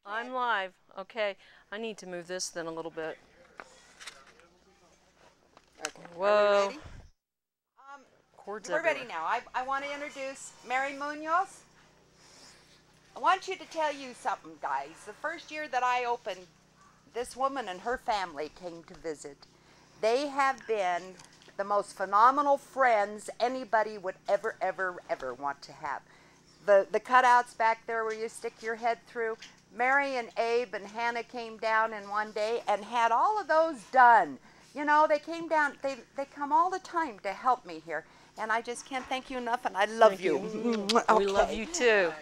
I'm live. Okay, I need to move this then a little bit. Okay. Whoa. Are we ready? Cords We're everywhere. ready now. I want to introduce Mary Munoz. I want you to tell you something, guys. The first year that I opened, this woman and her family came to visit. They have been the most phenomenal friends anybody would ever, ever want to have. The cutouts back there where you stick your head through, Mary and Abe and Hannah came down in one day and had all of those done. You know, they came down, they come all the time to help me here. And I just can't thank you enough, and I love you. Okay. We love you too.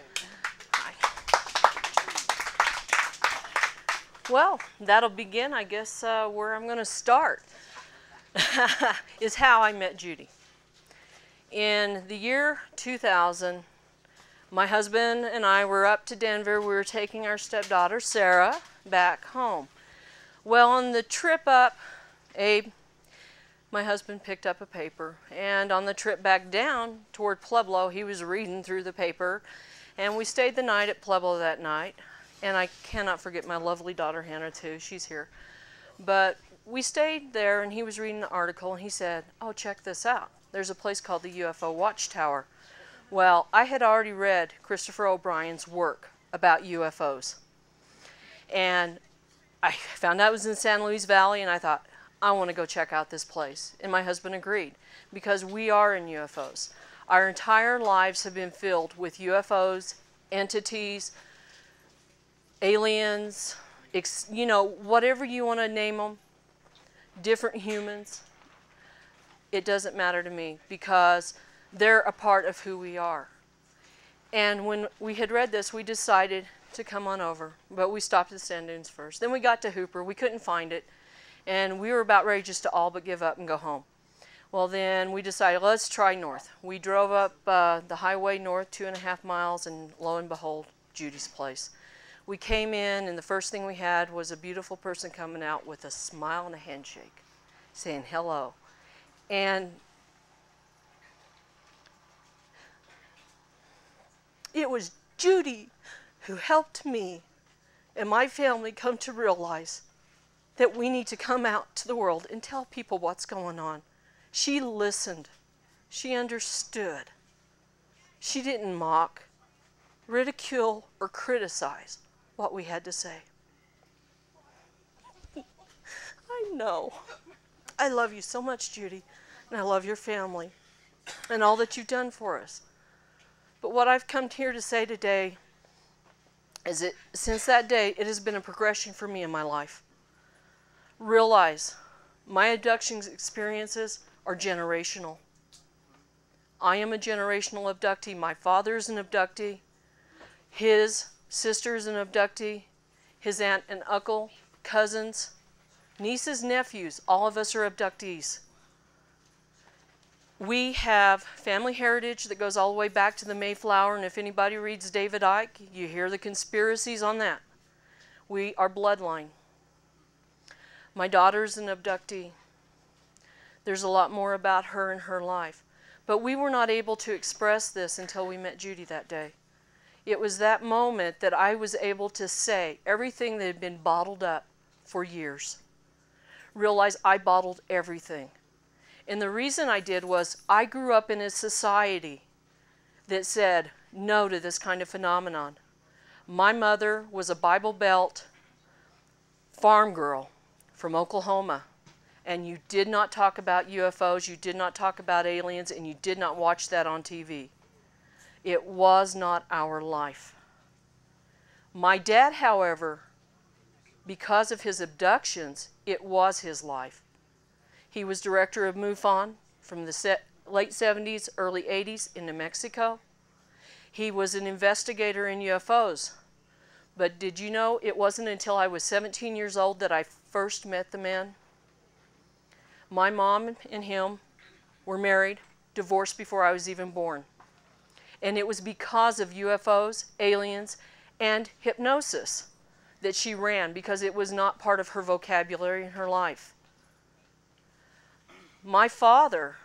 Well, that'll begin, I guess, where I'm going to start, is how I met Judy. In the year 2000, my husband and I were up to Denver. We were taking our stepdaughter, Sarah, back home. Well, on the trip up, Abe, my husband, picked up a paper, and on the trip back down toward Pueblo, he was reading through the paper, and we stayed the night at Pueblo that night. And I cannot forget my lovely daughter, Hannah, too. She's here. But we stayed there, and he was reading the article, and he said, oh, check this out. There's a place called the UFO Watchtower. Well, I had already read Christopher O'Brien's work about UFOs. And I found out it was in San Luis Valley, and I thought, I want to go check out this place. And my husband agreed, because we are in UFOs. Our entire lives have been filled with UFOs, entities, aliens, you know, whatever you want to name them, different humans. It doesn't matter to me, because they're a part of who we are. And when we had read this, we decided to come on over, but we stopped at the sand dunes first. Then we got to Hooper. We couldn't find it, and we were about ready just to all but give up and go home. Well, then we decided, let's try north. We drove up the highway north 2.5 miles, and lo and behold, Judy's place. We came in, and the first thing we had was a beautiful person coming out with a smile and a handshake, saying hello. And it was Judy who helped me and my family come to realize that we need to come out to the world and tell people what's going on. She listened. She understood. She didn't mock, ridicule, or criticize what we had to say. I know. I love you so much, Judy, and I love your family and all that you've done for us. But what I've come here to say today is that since that day, it has been a progression for me in my life. Realize my abduction experiences are generational. I am a generational abductee. My father is an abductee. His sister is an abductee. His aunt and uncle, cousins, nieces, nephews, all of us are abductees. We have family heritage that goes all the way back to the Mayflower, and if anybody reads David Icke, you hear the conspiracies on that. We are bloodline. My daughter's an abductee. There's a lot more about her and her life. But we were not able to express this until we met Judy that day. It was that moment that I was able to say everything that had been bottled up for years. Realize I bottled everything. And the reason I did was I grew up in a society that said no to this kind of phenomenon. My mother was a Bible Belt farm girl from Oklahoma, and you did not talk about UFOs, you did not talk about aliens, and you did not watch that on TV. It was not our life. My dad, however, because of his abductions, it was his life. He was director of MUFON from the late 70s, early 80s in New Mexico. He was an investigator in UFOs. But did you know it wasn't until I was 17 years old that I first met the man? My mom and him were married, divorced before I was even born. And it was because of UFOs, aliens, and hypnosis that she ran, because it was not part of her vocabulary in her life. My father,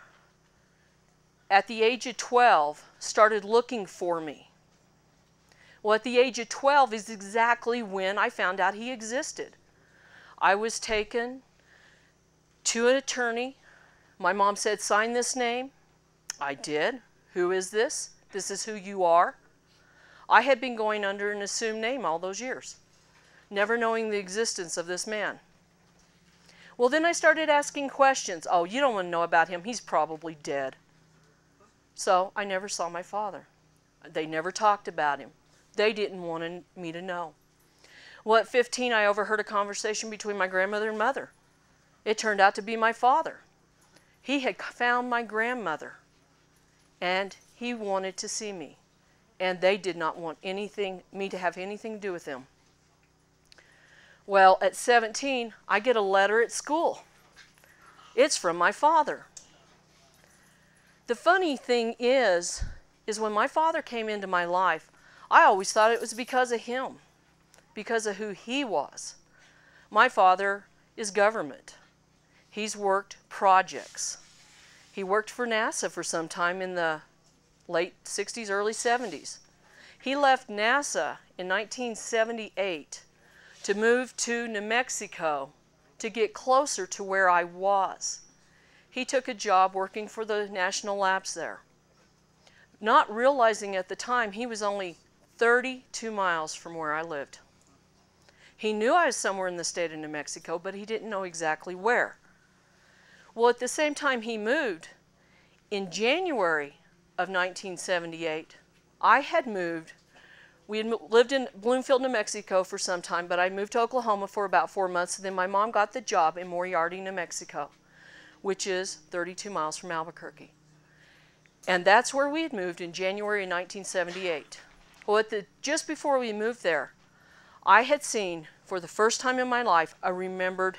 at the age of 12, started looking for me. Well, at the age of 12 is exactly when I found out he existed. I was taken to an attorney. My mom said, sign this name. I did. Who is this? This is who you are. I had been going under an assumed name all those years, never knowing the existence of this man. Well, then I started asking questions. Oh, you don't want to know about him. He's probably dead. So I never saw my father. They never talked about him. They didn't want me to know. Well, at 15, I overheard a conversation between my grandmother and mother. It turned out to be my father. He had found my grandmother, and he wanted to see me. And they did not want me to have anything to do with them. Well, at 17, I get a letter at school. It's from my father. The funny thing is when my father came into my life, I always thought it was because of him, because of who he was. My father is government. He's worked projects. He worked for NASA for some time in the late 60s, early 70s. He left NASA in 1978 to move to New Mexico to get closer to where I was. He took a job working for the national labs there, not realizing at the time he was only 32 miles from where I lived. He knew I was somewhere in the state of New Mexico, but he didn't know exactly where. Well, at the same time he moved, in January of 1978, I had moved. We had lived in Bloomfield, New Mexico for some time, but I moved to Oklahoma for about 4 months. And then my mom got the job in Moriarty, New Mexico, which is 32 miles from Albuquerque. And that's where we had moved in January of 1978. Well, just before we moved there, I had seen, for the first time in my life, a remembered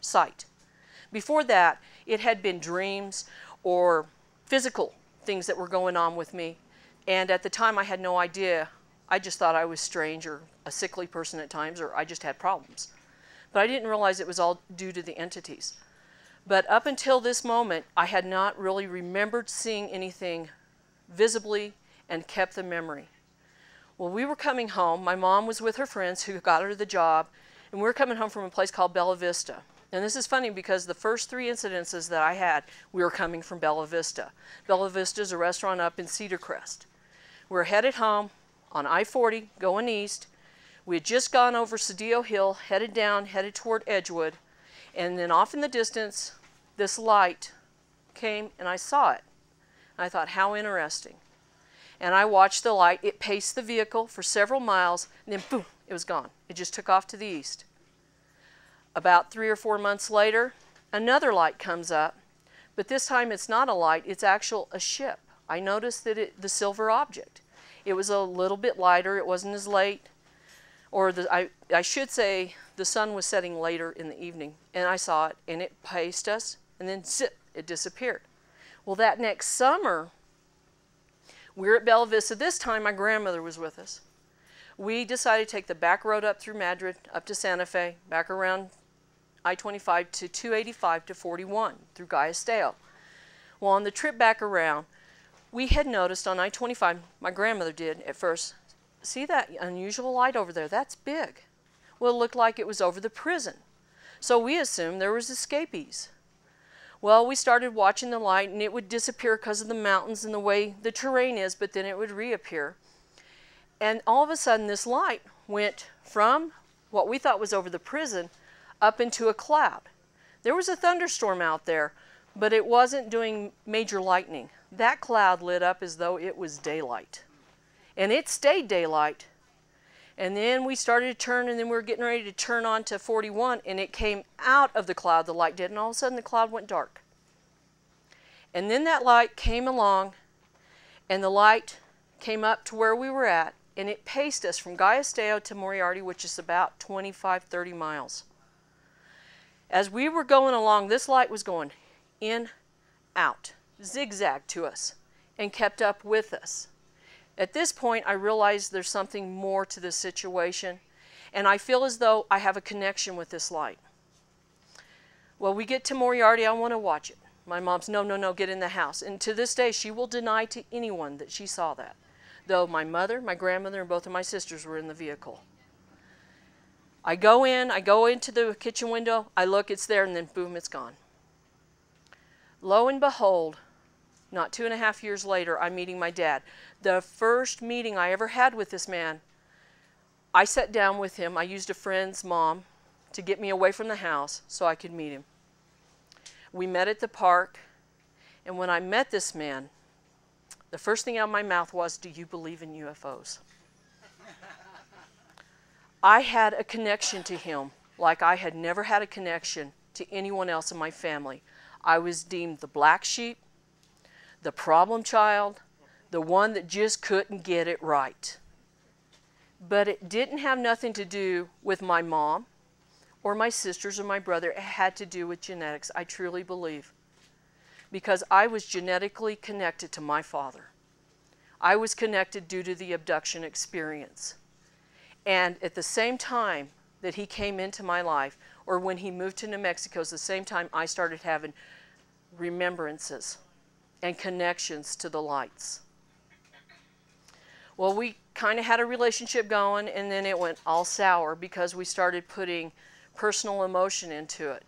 sight. Before that, it had been dreams or physical things that were going on with me. And at the time, I had no idea. I just thought I was strange or a sickly person at times, or I just had problems. But I didn't realize it was all due to the entities. But up until this moment, I had not really remembered seeing anything visibly and kept the memory. Well, we were coming home. My mom was with her friends who got her the job, and we were coming home from a place called Bella Vista. And this is funny because the first 3 incidences that I had, we were coming from Bella Vista. Bella Vista is a restaurant up in Cedar Crest. We were headed home on I-40, going east. We had just gone over Cedillo Hill, headed down, headed toward Edgewood. And then off in the distance, this light came, and I saw it. And I thought, how interesting. And I watched the light. It paced the vehicle for several miles, and then boom, it was gone. It just took off to the east. About 3 or 4 months later, another light comes up, but this time it's not a light, it's a ship. I noticed that the silver object. It was a little bit lighter, it wasn't as late, or I should say the sun was setting later in the evening, and I saw it, and it paced us, and then zip, it disappeared. Well, that next summer, we were at Bella Vista. This time my grandmother was with us. We decided to take the back road up through Madrid, up to Santa Fe, back around I-25 to 285 to 41 through Galisteo. Well, on the trip back around, we had noticed on I-25, my grandmother did at first, see that unusual light over there? That's big. Well, it looked like it was over the prison. So we assumed there was escapees. Well, we started watching the light, and it would disappear because of the mountains and the way the terrain is, but then it would reappear. And all of a sudden, this light went from what we thought was over the prison up into a cloud. There was a thunderstorm out there, but it wasn't doing major lightning. That cloud lit up as though it was daylight. And it stayed daylight. And then we started to turn, and then we were getting ready to turn on to 41, and it came out of the cloud, the light did, and all of a sudden the cloud went dark. And then that light came along, and the light came up to where we were at, and it paced us from Galisteo to Moriarty, which is about 25, 30 miles. As we were going along, this light was going in, out, zigzag to us, and kept up with us. At this point, I realized there's something more to this situation, and I feel as though I have a connection with this light. Well, we get to Moriarty, I want to watch it. My mom's, no, get in the house. And to this day, she will deny to anyone that she saw that. though my mother, my grandmother, and both of my sisters were in the vehicle. I go into the kitchen window, I look, it's there, and then boom, it's gone. Lo and behold, not 2.5 years later, I'm meeting my dad. The first meeting I ever had with this man, I sat down with him. I used a friend's mom to get me away from the house so I could meet him. We met at the park, and when I met this man, the first thing out of my mouth was, "Do you believe in UFOs?" I had a connection to him like I had never had a connection to anyone else in my family. I was deemed the black sheep, the problem child, the one that just couldn't get it right. But it didn't have nothing to do with my mom or my sisters or my brother. It had to do with genetics, I truly believe. Because I was genetically connected to my father. I was connected due to the abduction experience. And at the same time that he came into my life, or when he moved to New Mexico, it's the same time I started having remembrances and connections to the lights. Well, we kind of had a relationship going, and then it went all sour because we started putting personal emotion into it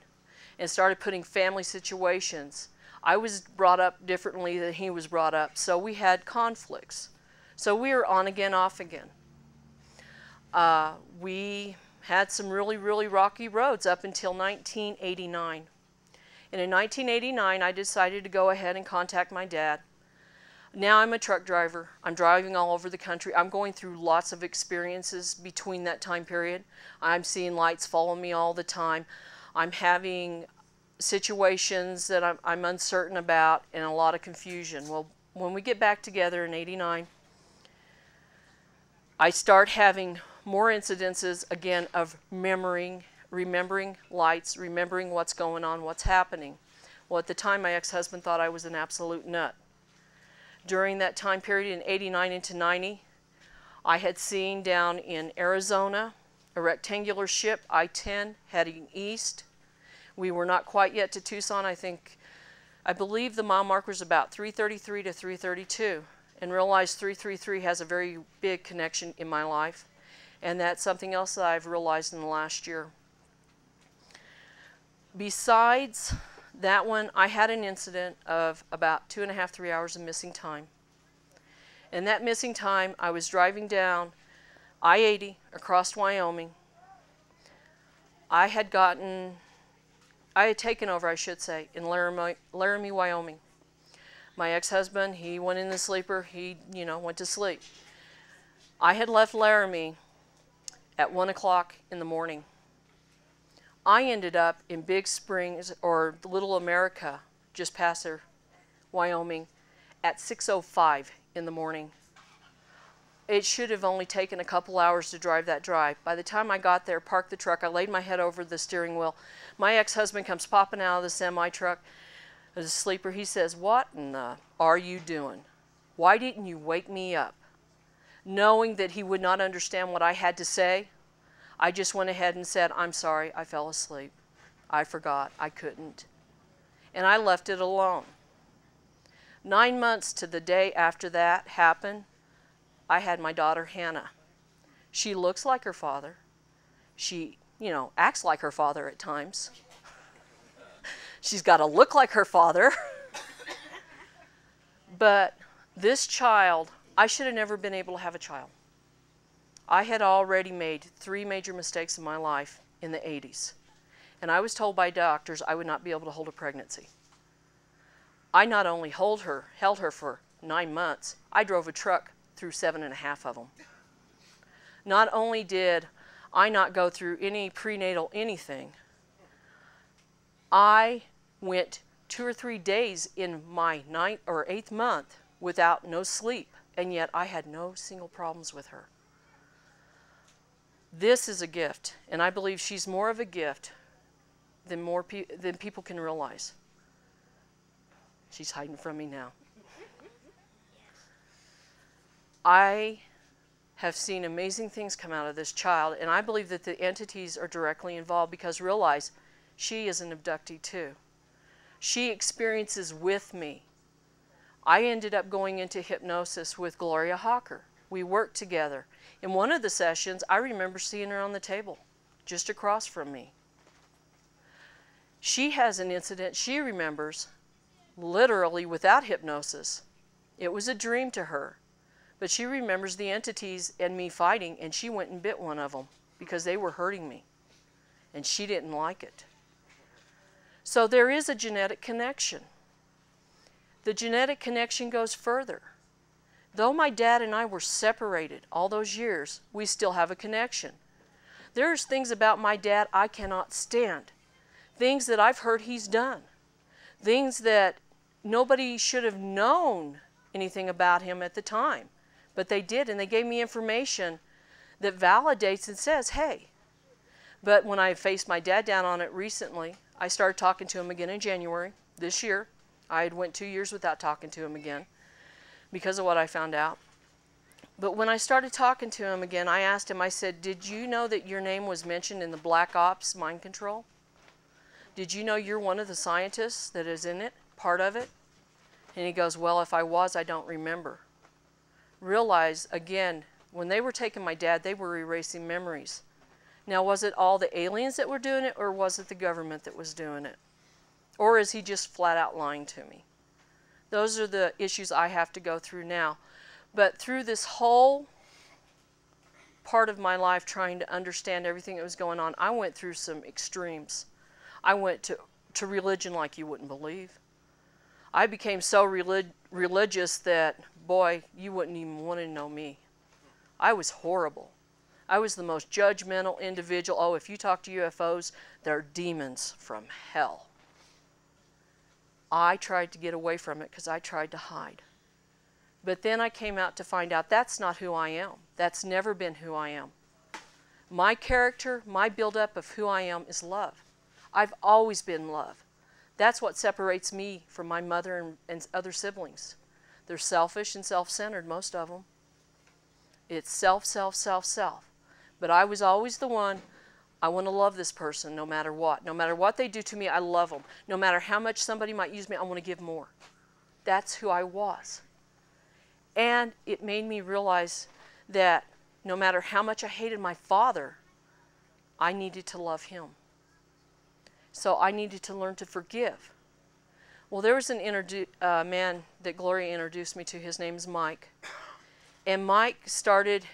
and started putting family situations. I was brought up differently than he was brought up, so we had conflicts. So we were on again, off again. We had some really, really rocky roads up until 1989. And in 1989, I decided to go ahead and contact my dad. Now I'm a truck driver. I'm driving all over the country. I'm going through lots of experiences between that time period. I'm seeing lights follow me all the time. I'm having situations that I'm uncertain about and a lot of confusion. Well, when we get back together in '89, I start having more incidences again of remembering lights, remembering what's going on, what's happening. Well, at the time, my ex-husband thought I was an absolute nut. During that time period in '89 into '90, I had seen down in Arizona a rectangular ship, I-10, heading east. We were not quite yet to Tucson. I believe the mile marker was about 333 to 332, and realized 333 has a very big connection in my life. And that's something else that I've realized in the last year. Besides that one, I had an incident of about 2.5, 3 hours of missing time. And that missing time, I was driving down I-80 across Wyoming. I had taken over, I should say, in Laramie, Wyoming. My ex-husband, he went in the sleeper, he, went to sleep. I had left Laramie at 1 o'clock in the morning. I ended up in Big Springs, or Little America, just past there, Wyoming, at 6:05 in the morning. It should have only taken a couple hours to drive that drive. By the time I got there, parked the truck, I laid my head over the steering wheel. My ex-husband comes popping out of the semi-truck, the sleeper. He says, "What in the are you doing? Why didn't you wake me up?" Knowing that he would not understand what I had to say, I just went ahead and said, "I'm sorry, I fell asleep. I forgot, I couldn't." And I left it alone. 9 months to the day after that happened, I had my daughter Hannah. She looks like her father. She, acts like her father at times. She's got to look like her father. But this child, I should have never been able to have a child. I had already made 3 major mistakes in my life in the 80s. And I was told by doctors I would not be able to hold a pregnancy. I not only held her for 9 months, I drove a truck through 7.5 of them. Not only did I not go through any prenatal anything, I went 2 or 3 days in my 9th or 8th month without no sleep, and yet I had no single problems with her. This is a gift, and I believe she's more of a gift than people can realize. She's hiding from me now. I have seen amazing things come out of this child, and I believe that the entities are directly involved, because realize she is an abductee too. She experiences with me. I ended up going into hypnosis with Gloria Hawker. We worked together. In one of the sessions, I remember seeing her on the table, just across from me. She has an incident she remembers, literally without hypnosis. It was a dream to her. But she remembers the entities and me fighting, and she went and bit one of them because they were hurting me. And she didn't like it. So there is a genetic connection. The genetic connection goes further. Though my dad and I were separated all those years, we still have a connection. There's things about my dad I cannot stand. Things that I've heard he's done. Things that nobody should have known anything about him at the time. But they did, and they gave me information that validates and says, hey. But when I faced my dad down on it recently, I started talking to him again in January this year. I had went 2 years without talking to him again because of what I found out. But when I started talking to him again, I asked him, I said, did you know that your name was mentioned in the Black Ops mind control? Did you know you're one of the scientists that is in it, part of it? And he goes, well, if I was, I don't remember. Realize, again, when they were taking my dad, they were erasing memories. Now, was it all the aliens that were doing it, or was it the government that was doing it? Or is he just flat out lying to me? Those are the issues I have to go through now. But through this whole part of my life trying to understand everything that was going on, I went through some extremes. I went to religion like you wouldn't believe. I became so religious that, boy, you wouldn't even want to know me. I was horrible. I was the most judgmental individual. Oh, if you talk to UFOs, they're demons from hell. I tried to get away from it because I tried to hide. But then I came out to find out that's not who I am. That's never been who I am. My character, my buildup of who I am is love. I've always been love. That's what separates me from my mother and other siblings. They're selfish and self-centered, most of them. It's self, self, self, self. But I was always the one, I want to love this person no matter what. No matter what they do to me, I love them. No matter how much somebody might use me, I want to give more. That's who I was. And it made me realize that no matter how much I hated my father, I needed to love him. So I needed to learn to forgive. Well, there was an man that Gloria introduced me to. His name is Mike. And Mike started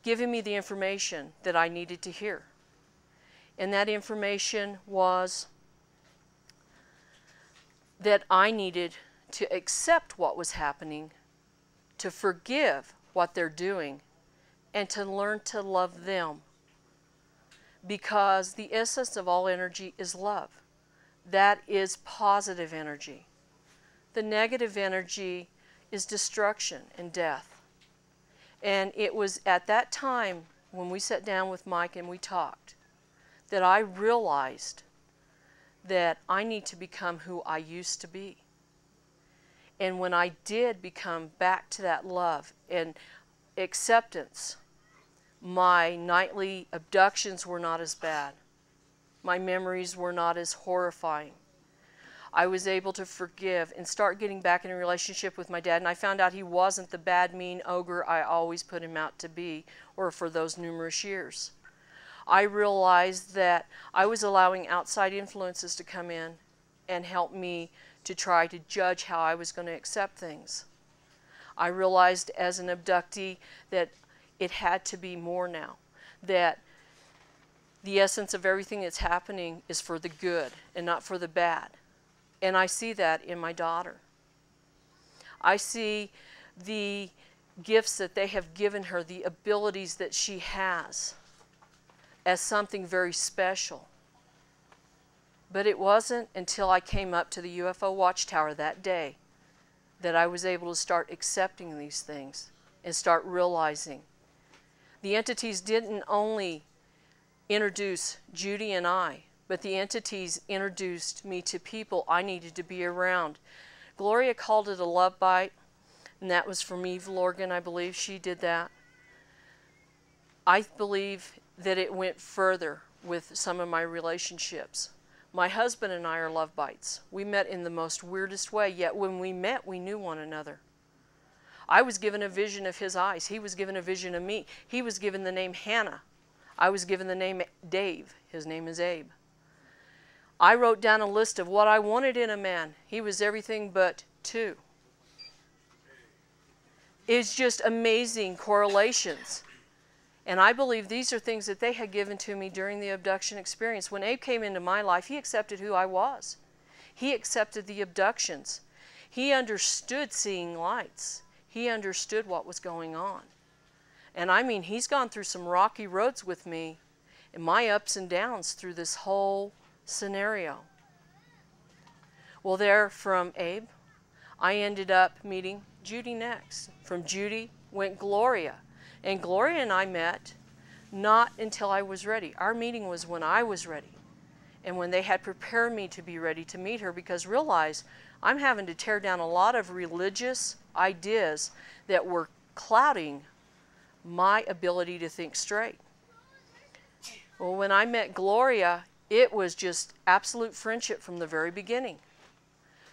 giving me the information that I needed to hear. And that information was that I needed to accept what was happening, to forgive what they're doing, and to learn to love them. Because the essence of all energy is love. That is positive energy. The negative energy is destruction and death. And it was at that time when we sat down with Mike and we talked that I realized that I need to become who I used to be. And when I did become back to that love and acceptance, my nightly abductions were not as bad. My memories were not as horrifying. I was able to forgive and start getting back in a relationship with my dad, and I found out he wasn't the bad, mean ogre I always put him out to be, or for those numerous years. I realized that I was allowing outside influences to come in and help me to try to judge how I was going to accept things. I realized as an abductee that it had to be more now, that the essence of everything that's happening is for the good and not for the bad. And I see that in my daughter. I see the gifts that they have given her, the abilities that she has, as something very special. But it wasn't until I came up to the UFO watchtower that day that I was able to start accepting these things and start realizing. The entities didn't only introduce Judy and I, but the entities introduced me to people I needed to be around. Gloria called it a love bite, and that was from Eve Lorgan, I believe she did that. I believe that it went further with some of my relationships. My husband and I are love bites. We met in the most weirdest way, yet when we met, we knew one another. I was given a vision of his eyes. He was given a vision of me. He was given the name Hannah. I was given the name Dave. His name is Abe. I wrote down a list of what I wanted in a man. He was everything but two. It's just amazing correlations. And I believe these are things that they had given to me during the abduction experience. When Abe came into my life, he accepted who I was. He accepted the abductions. He understood seeing lights. He understood what was going on. And I mean, he's gone through some rocky roads with me and my ups and downs through this whole scenario. Well, there from Abe, I ended up meeting Judy next. From Judy went Gloria. And Gloria and I met not until I was ready. Our meeting was when I was ready. And when they had prepared me to be ready to meet her, because realize I'm having to tear down a lot of religious ideas that were clouding my ability to think straight. Well, when I met Gloria, it was just absolute friendship from the very beginning.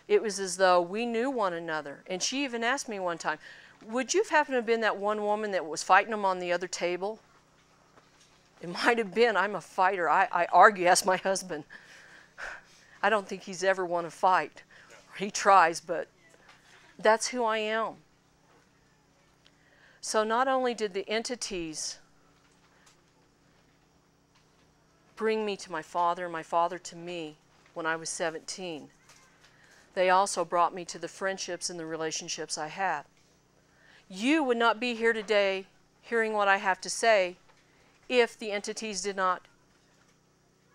It was as though we knew one another. And she even asked me one time, would you have happened to have been that one woman that was fighting them on the other table? It might have been. I'm a fighter. I argue, ask my husband. I don't think he's ever won a fight. He tries, but that's who I am. So not only did the entities bring me to my father to me when I was 17, they also brought me to the friendships and the relationships I had. You would not be here today hearing what I have to say if the entities did not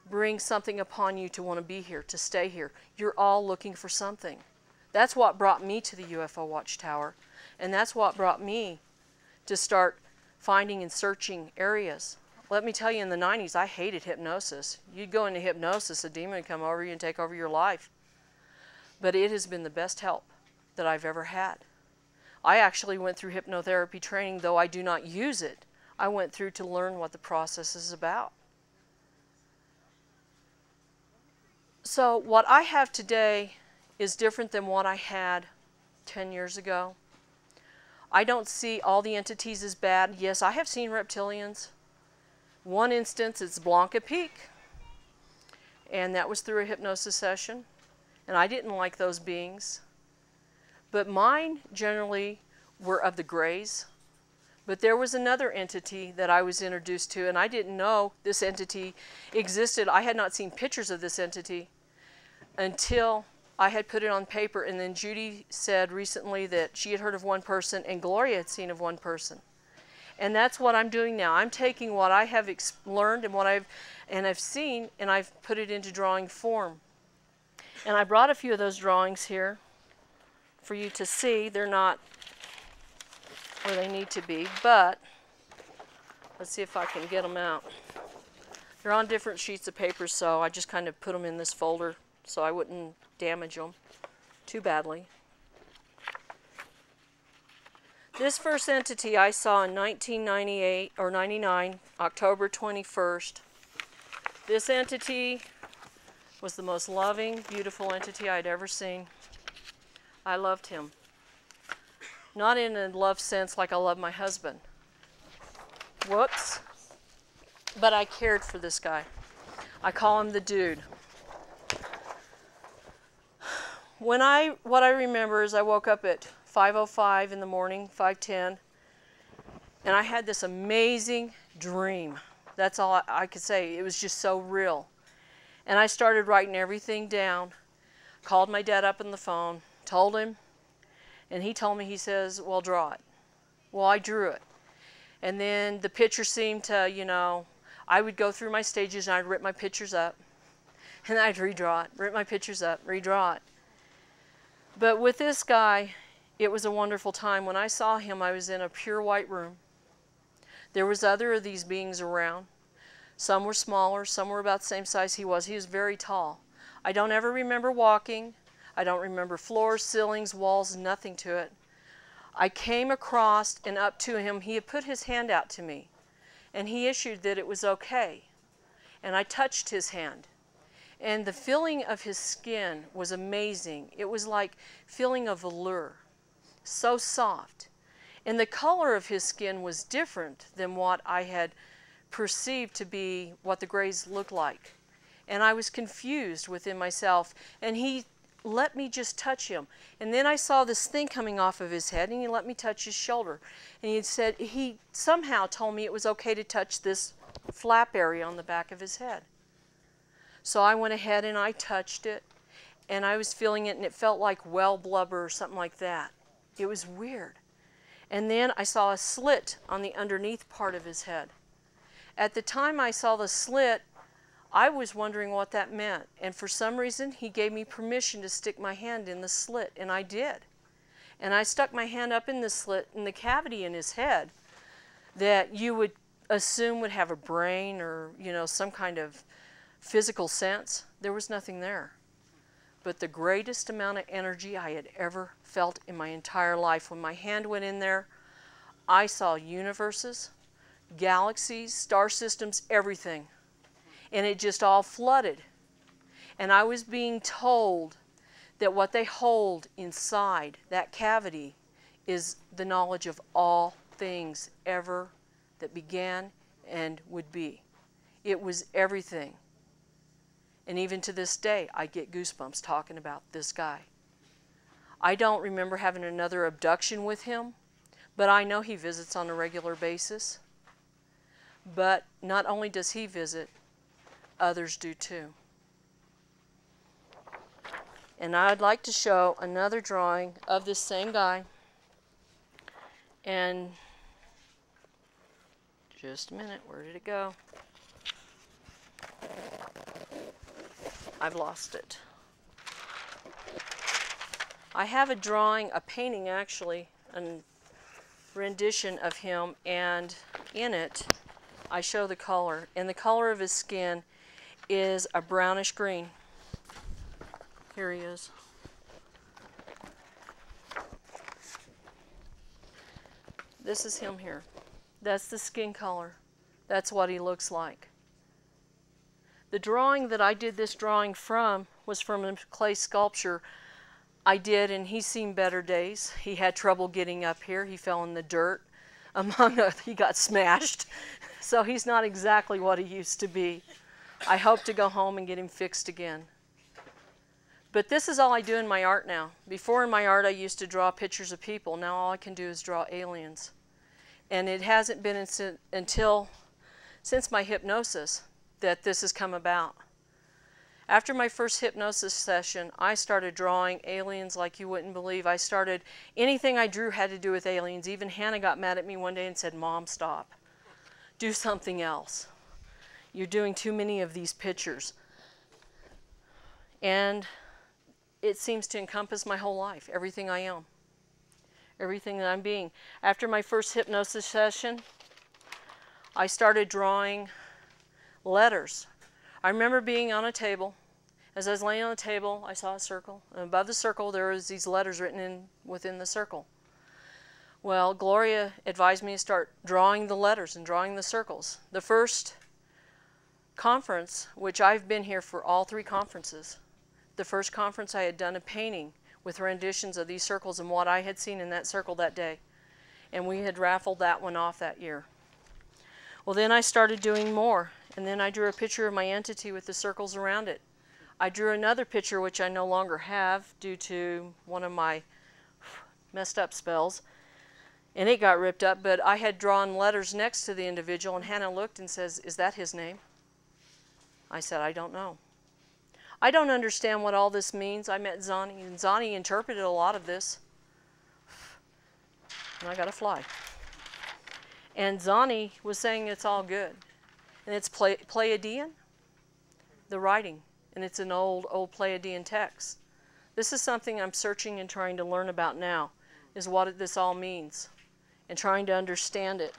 bring something upon you to want to be here, to stay here. You're all looking for something. That's what brought me to the UFO Watchtower, and that's what brought me to start finding and searching areas. Let me tell you, in the 90s, I hated hypnosis. You'd go into hypnosis, a demon would come over you and take over your life. But it has been the best help that I've ever had. I actually went through hypnotherapy training, though I do not use it. I went through to learn what the process is about. So what I have today is different than what I had 10 years ago. I don't see all the entities as bad. Yes, I have seen reptilians. One instance, it's Blanca Peak. And that was through a hypnosis session. And I didn't like those beings. But mine generally were of the grays. But there was another entity that I was introduced to, and I didn't know this entity existed. I had not seen pictures of this entity until I had put it on paper. And then Judy said recently that she had heard of one person and Gloria had seen of one person. And that's what I'm doing now. I'm taking what I have learned and what I've seen, and I've put it into drawing form. And I brought a few of those drawings here for you to see. They're not where they need to be, but let's see if I can get them out. They're on different sheets of paper, so I just kind of put them in this folder so I wouldn't damage them too badly. This first entity I saw in 1998 or 99, October 21st. This entity was the most loving, beautiful entity I'd ever seen. I loved him. Not in a love sense like I love my husband. Whoops. But I cared for this guy. I call him the dude. What I remember is I woke up at 5:05 in the morning, 5:10, and I had this amazing dream. That's all I could say. It was just so real. And I started writing everything down, called my dad up on the phone, told him, and he told me, he says, well, draw it. Well, I drew it. And then the picture seemed to, you know, I would go through my stages and I'd rip my pictures up, and I'd redraw it, rip my pictures up, redraw it. But with this guy, it was a wonderful time. When I saw him, I was in a pure white room. There was other of these beings around. Some were smaller, some were about the same size he was. He was very tall. I don't ever remember walking. I don't remember floors, ceilings, walls, nothing to it. I came across and up to him. He had put his hand out to me, and he issued that it was okay. And I touched his hand. And the feeling of his skin was amazing. It was like feeling a velour, so soft. And the color of his skin was different than what I had perceived to be what the grays looked like. And I was confused within myself, and he let me just touch him. And then I saw this thing coming off of his head, and he let me touch his shoulder. And he said, he somehow told me it was okay to touch this flap area on the back of his head. So I went ahead and I touched it, and I was feeling it, and it felt like well blubber or something like that. It was weird. And then I saw a slit on the underneath part of his head. At the time I saw the slit, I was wondering what that meant. And for some reason, he gave me permission to stick my hand in the slit, and I did. And I stuck my hand up in the slit, in the cavity in his head that you would assume would have a brain or, you know, some kind of physical sense. There was nothing there. But the greatest amount of energy I had ever felt in my entire life. When my hand went in there, I saw universes, galaxies, star systems, everything. And it just all flooded. And I was being told that what they hold inside that cavity is the knowledge of all things ever that began and would be. It was everything. And even to this day, I get goosebumps talking about this guy. I don't remember having another abduction with him, but I know he visits on a regular basis. But not only does he visit, others do too. And I'd like to show another drawing of this same guy. And just a minute, where did it go? I've lost it. I have a drawing, a painting actually, a rendition of him, and in it I show the color. And the color of his skin is a brownish green. Here he is. This is him here. That's the skin color. That's what he looks like. The drawing that I did this drawing from was from a clay sculpture I did, and he's seen better days. He had trouble getting up here. He fell in the dirt. He got smashed. So he's not exactly what he used to be. I hope to go home and get him fixed again. But this is all I do in my art now. Before in my art I used to draw pictures of people. Now all I can do is draw aliens. And it hasn't been since my hypnosis that this has come about. After my first hypnosis session, I started drawing aliens like you wouldn't believe. Anything I drew had to do with aliens. Even Hannah got mad at me one day and said, "Mom, stop. Do something else. You're doing too many of these pictures." And it seems to encompass my whole life, everything I am, everything that I'm being. After my first hypnosis session, I started drawing letters. I remember being on a table. As I was laying on the table, I saw a circle. And above the circle, there was these letters written within the circle. Well, Gloria advised me to start drawing the letters and drawing the circles. The first conference, which I've been here for all 3 conferences, the first conference I had done a painting with renditions of these circles and what I had seen in that circle that day. And we had raffled that one off that year. Well, then I started doing more. And then I drew a picture of my entity with the circles around it. I drew another picture, which I no longer have due to one of my messed up spells. And it got ripped up, but I had drawn letters next to the individual, and Hannah looked and says, "Is that his name?" I said, "I don't know. I don't understand what all this means." I met Zani, and Zani interpreted a lot of this. And I got to fly. And Zani was saying it's all good. And it's Pleiadian, the writing. And it's an old Pleiadian text. This is something I'm searching and trying to learn about now, is what this all means, and trying to understand it.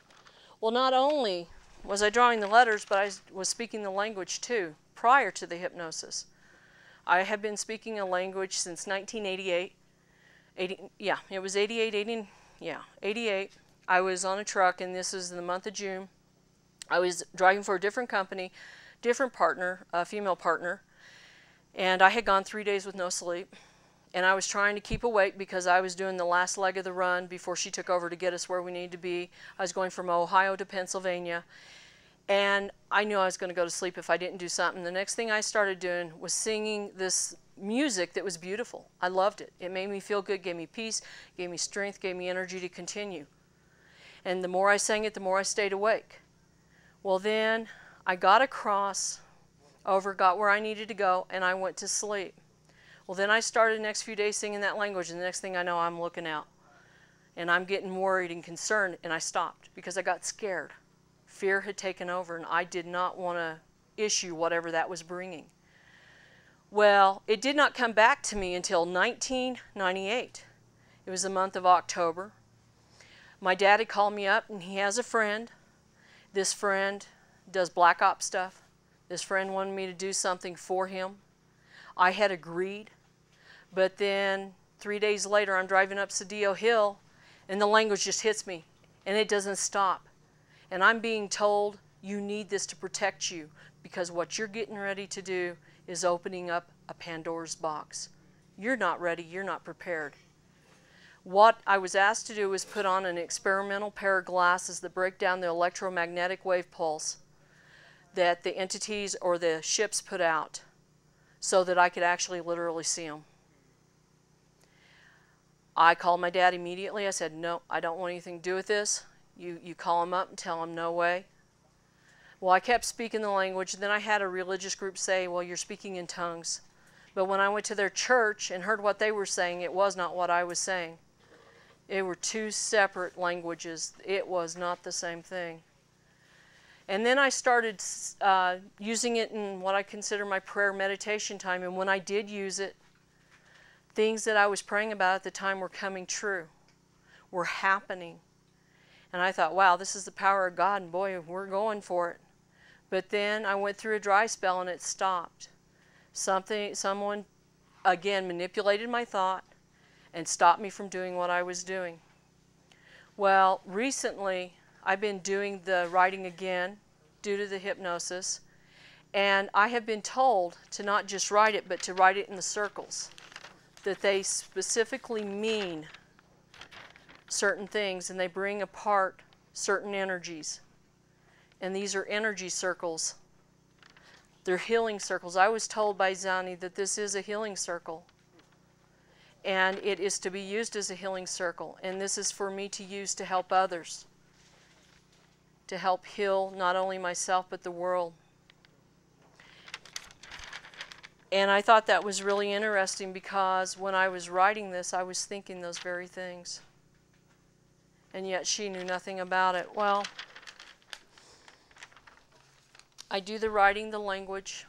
Well, not only was I drawing the letters, but I was speaking the language too, prior to the hypnosis. I have been speaking a language since 1988. It was 88. I was on a truck, and this is in the month of June. I was driving for a different company, different partner, a female partner, and I had gone 3 days with no sleep. And I was trying to keep awake because I was doing the last leg of the run before she took over to get us where we needed to be. I was going from Ohio to Pennsylvania. And I knew I was going to go to sleep if I didn't do something. The next thing I started doing was singing this music that was beautiful. I loved it. It made me feel good, gave me peace, gave me strength, gave me energy to continue. And the more I sang it, the more I stayed awake. Well, then I got across, got where I needed to go, and I went to sleep. Well, then I started the next few days singing that language, and the next thing I know, I'm looking out. And I'm getting worried and concerned, and I stopped because I got scared. Fear had taken over, and I did not want to issue whatever that was bringing. Well, it did not come back to me until 1998. It was the month of October. My dad had called me up, and he has a friend. This friend does black ops stuff. This friend wanted me to do something for him. I had agreed, but then 3 days later, I'm driving up Cedillo Hill, and the language just hits me, and it doesn't stop. And I'm being told, you need this to protect you, because what you're getting ready to do is opening up a Pandora's box. You're not ready, you're not prepared. What I was asked to do was put on an experimental pair of glasses that break down the electromagnetic wave pulse that the entities or the ships put out so that I could actually literally see them. I called my dad immediately. I said, no, I don't want anything to do with this. You call him up and tell him no way. Well, I kept speaking the language. Then I had a religious group say, well, you're speaking in tongues. But when I went to their church and heard what they were saying, it was not what I was saying. It were two separate languages. It was not the same thing. And then I started using it in what I consider my prayer meditation time. And when I did use it, things that I was praying about at the time were coming true, were happening. And I thought, wow, this is the power of God, and boy, we're going for it. But then I went through a dry spell, and it stopped. Someone, again, manipulated my thought and stopped me from doing what I was doing. Well, recently, I've been doing the writing again due to the hypnosis, and I have been told to not just write it, but to write it in the circles, that they specifically mean certain things, and they bring apart certain energies. And these are energy circles. They're healing circles. I was told by Zani that this is a healing circle, and it is to be used as a healing circle, and this is for me to use to help others, to help heal not only myself but the world. And I thought that was really interesting because when I was writing this, I was thinking those very things. And yet she knew nothing about it. Well, I do the writing, the language.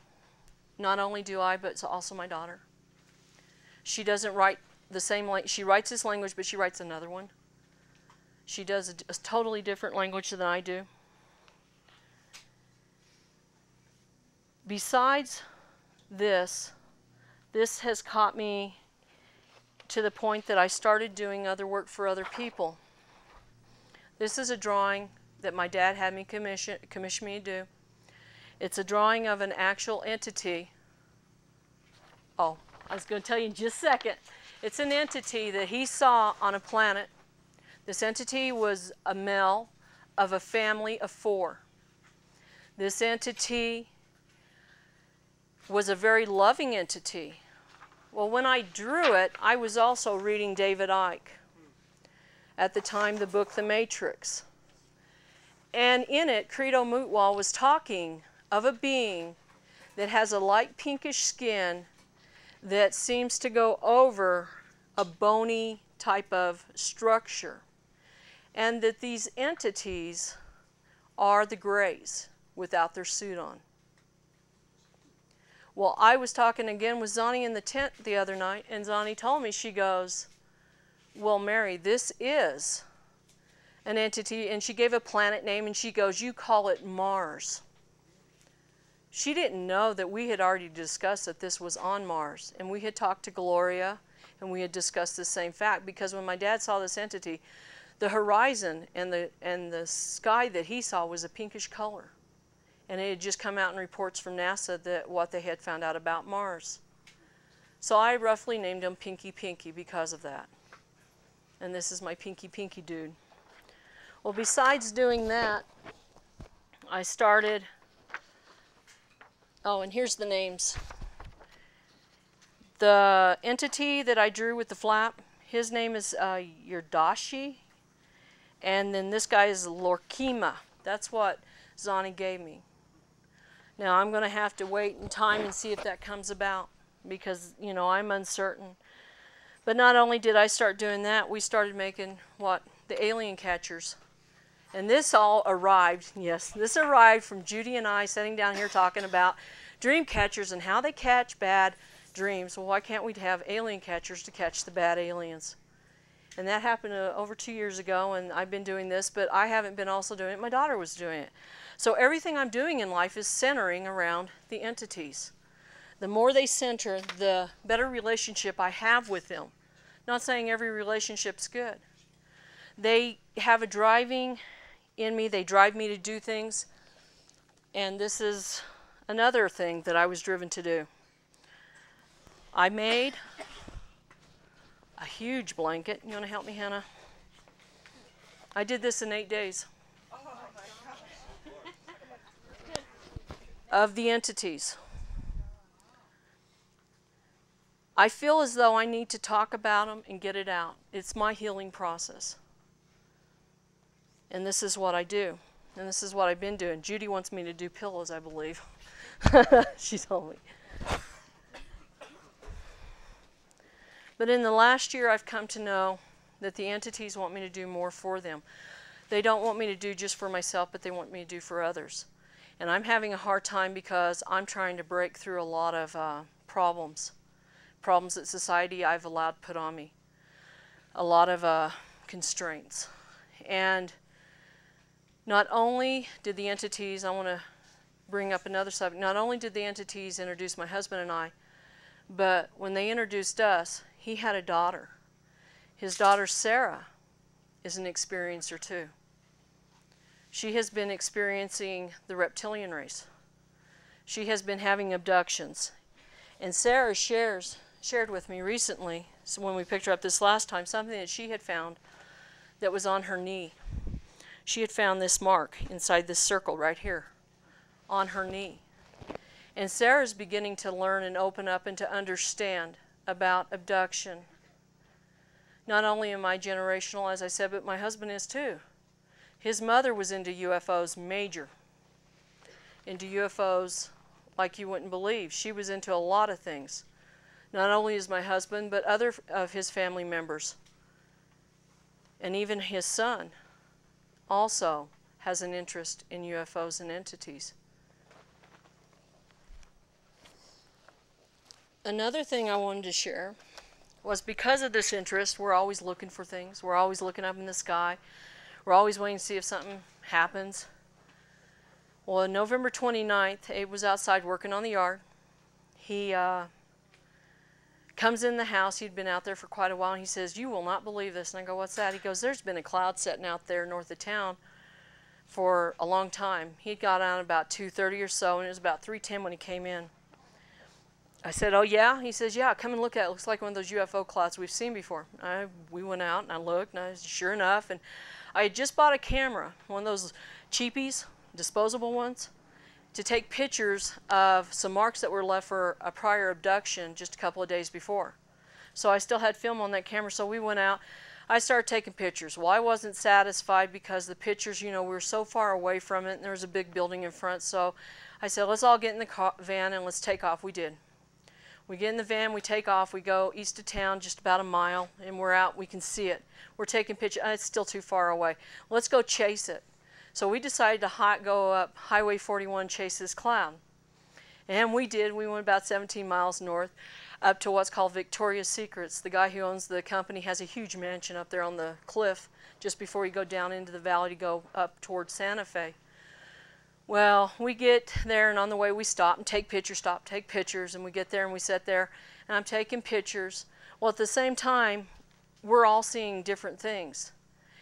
Not only do I, but it's also my daughter. She doesn't write the same language. She writes this language, but she writes another one. She does a totally different language than I do. Besides this has caught me to the point that I started doing other work for other people. This is a drawing that my dad had me commission me to do. It's a drawing of an actual entity. Oh, I was going to tell you in just a second. It's an entity that he saw on a planet. This entity was a male of a family of 4. This entity was a very loving entity. Well, when I drew it, I was also reading David Icke. At the time, the book The Matrix. And in it, Credo Mutwal was talking of a being that has a light pinkish skin that seems to go over a bony type of structure. And that these entities are the Greys without their suit on. Well, I was talking again with Zani in the tent the other night, and Zani told me, she goes, well, Mary, this is an entity, and she gave a planet name, and she goes, you call it Mars. She didn't know that we had already discussed that this was on Mars, and we had talked to Gloria, and we had discussed the same fact, because when my dad saw this entity, the horizon and the sky that he saw was a pinkish color. And it had just come out in reports from NASA that what they had found out about Mars. So I roughly named him Pinky Pinky because of that. And this is my Pinky Pinky dude. Well, besides doing that, I started, oh, and here's the names. The entity that I drew with the flap, his name is Yurdashi, and then this guy is Lorkima. That's what Zani gave me. Now I'm going to have to wait in time and see if that comes about, because, you know, I'm uncertain. But not only did I start doing that, we started making, what, the alien catchers. And this all arrived, yes, this arrived from Judy and I sitting down here talking about dream catchers and how they catch bad dreams. Well, why can't we have alien catchers to catch the bad aliens? And that happened over 2 years ago, and I've been doing this, but I haven't been also doing it. My daughter was doing it. So everything I'm doing in life is centering around the entities. The more they center, the better relationship I have with them. Not saying every relationship's good. They have a driving in me. They drive me to do things. And this is another thing that I was driven to do. I made a huge blanket. You want to help me, Hannah? I did this in 8 days. Of the entities. I feel as though I need to talk about them and get it out. It's my healing process. And this is what I do. And this is what I've been doing. Judy wants me to do pillows, I believe. She told me. But in the last year, I've come to know that the entities want me to do more for them. They don't want me to do just for myself, but they want me to do for others. And I'm having a hard time because I'm trying to break through a lot of problems that society I've allowed put on me. A lot of constraints. And not only did the entities, I want to bring up another subject, not only did the entities introduce my husband and I, but when they introduced us, he had a daughter. His daughter Sarah is an experiencer too. She has been experiencing the reptilian race. She has been having abductions. And Sarah shared with me recently, so when we picked her up this last time, something that she had found that was on her knee. She had found this mark inside this circle right here on her knee. And Sarah's beginning to learn and open up and to understand about abduction. Not only am I generational, as I said, but my husband is too. His mother was into UFOs, major. Into UFOs like you wouldn't believe. She was into a lot of things. Not only is my husband, but other of his family members. And even his son also has an interest in UFOs and entities. Another thing I wanted to share was because of this interest, we're always looking for things. We're always looking up in the sky. We're always waiting to see if something happens. Well, on November 29th, Abe was outside working on the yard. He comes in the house. He'd been out there for quite a while, and he says, "You will not believe this." And I go, "What's that?" He goes, "There's been a cloud setting out there north of town for a long time." He got out about 2:30 or so, and it was about 3:10 when he came in. I said, "Oh, yeah?" He says, "Yeah, come and look at it. It looks like one of those UFO clouds we've seen before." We went out, and I looked, and sure enough, and I had just bought a camera, one of those cheapies, disposable ones, to take pictures of some marks that were left for a prior abduction just a couple of days before. So I still had film on that camera, so we went out. I started taking pictures. Well, I wasn't satisfied because the pictures, you know, we were so far away from it, and there was a big building in front, so I said, "Let's all get in the van and let's take off." We did. We get in the van, we take off, we go east of town just about a mile, and we're out, we can see it. We're taking pictures, it's still too far away. Let's go chase it. So we decided to go up Highway 41, chase this cloud. And we did. We went about 17 miles north up to what's called Victoria's Secrets. The guy who owns the company has a huge mansion up there on the cliff just before you go down into the valley to go up towards Santa Fe. Well, we get there, and on the way we stop and take pictures, and we get there and we sit there, and I'm taking pictures. Well, at the same time, we're all seeing different things.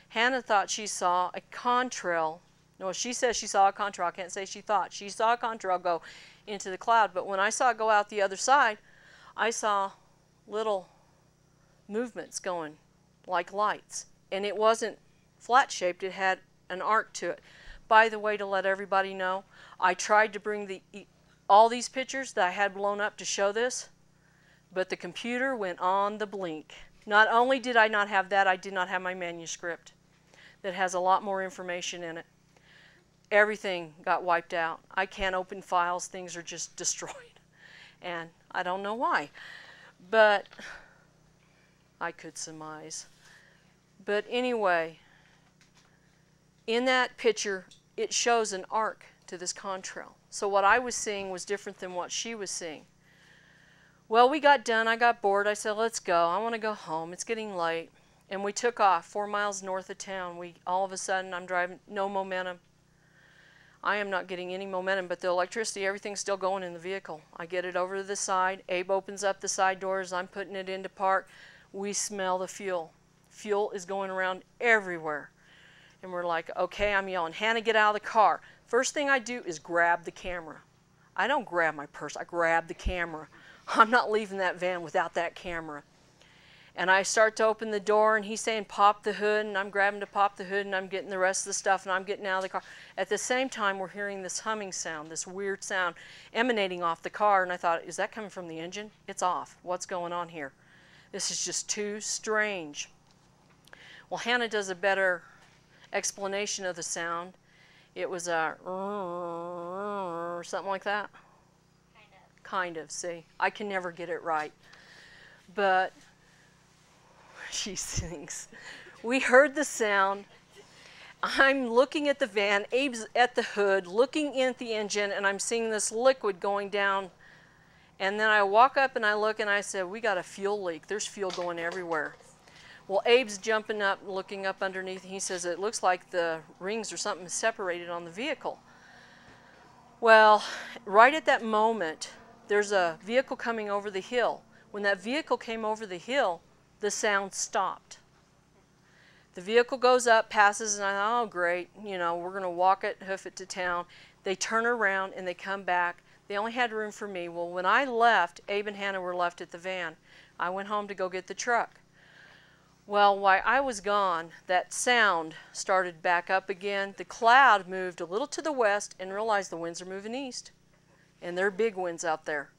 Hannah thought she saw a contrail. No, she says she saw a contrail. I can't say she thought. She saw a contrail go into the cloud, but when I saw it go out the other side, I saw little movements going like lights. And it wasn't flat shaped, it had an arc to it. By the way, to let everybody know, I tried to bring all these pictures that I had blown up to show this, but the computer went on the blink. Not only did I not have that, I did not have my manuscript that has a lot more information in it. Everything got wiped out. I can't open files, things are just destroyed. And I don't know why, but I could surmise. But anyway, in that picture, it shows an arc to this contrail. So what I was seeing was different than what she was seeing. Well, we got done. I got bored. I said, let's go. I want to go home. It's getting late. And we took off 4 miles north of town. All of a sudden, I'm driving, no momentum. I am not getting any momentum, but the electricity, everything's still going in the vehicle. I get it over to the side. Abe opens up the side doors. I'm putting it into park. We smell the fuel. Fuel is going around everywhere. And we're like, okay, I'm yelling, Hannah, get out of the car. First thing I do is grab the camera. I don't grab my purse, I grab the camera. I'm not leaving that van without that camera. And I start to open the door, and he's saying, pop the hood, and I'm grabbing to pop the hood, and I'm getting the rest of the stuff, and I'm getting out of the car. At the same time, we're hearing this humming sound, this weird sound emanating off the car, and I thought, is that coming from the engine? It's off. What's going on here? This is just too strange. Well, Hannah does a better explanation of the sound. It was a or something like that. Kind of, see. I can never get it right. But she sings. We heard the sound. I'm looking at the van. Abe's at the hood, looking in at the engine, and I'm seeing this liquid going down. And then I walk up and I look and I said, we got a fuel leak. There's fuel going everywhere. Well, Abe's jumping up, looking up underneath, and he says, it looks like the rings or something is separated on the vehicle. Well, right at that moment, there's a vehicle coming over the hill. When that vehicle came over the hill, the sound stopped. The vehicle goes up, passes, and I thought, oh, great, you know, we're going to walk it, hoof it to town. They turn around and they come back. They only had room for me. Well, when I left, Abe and Hannah were left at the van. I went home to go get the truck. Well, while I was gone, that sound started back up again. The cloud moved a little to the west and realized the winds are moving east. And there are big winds out there.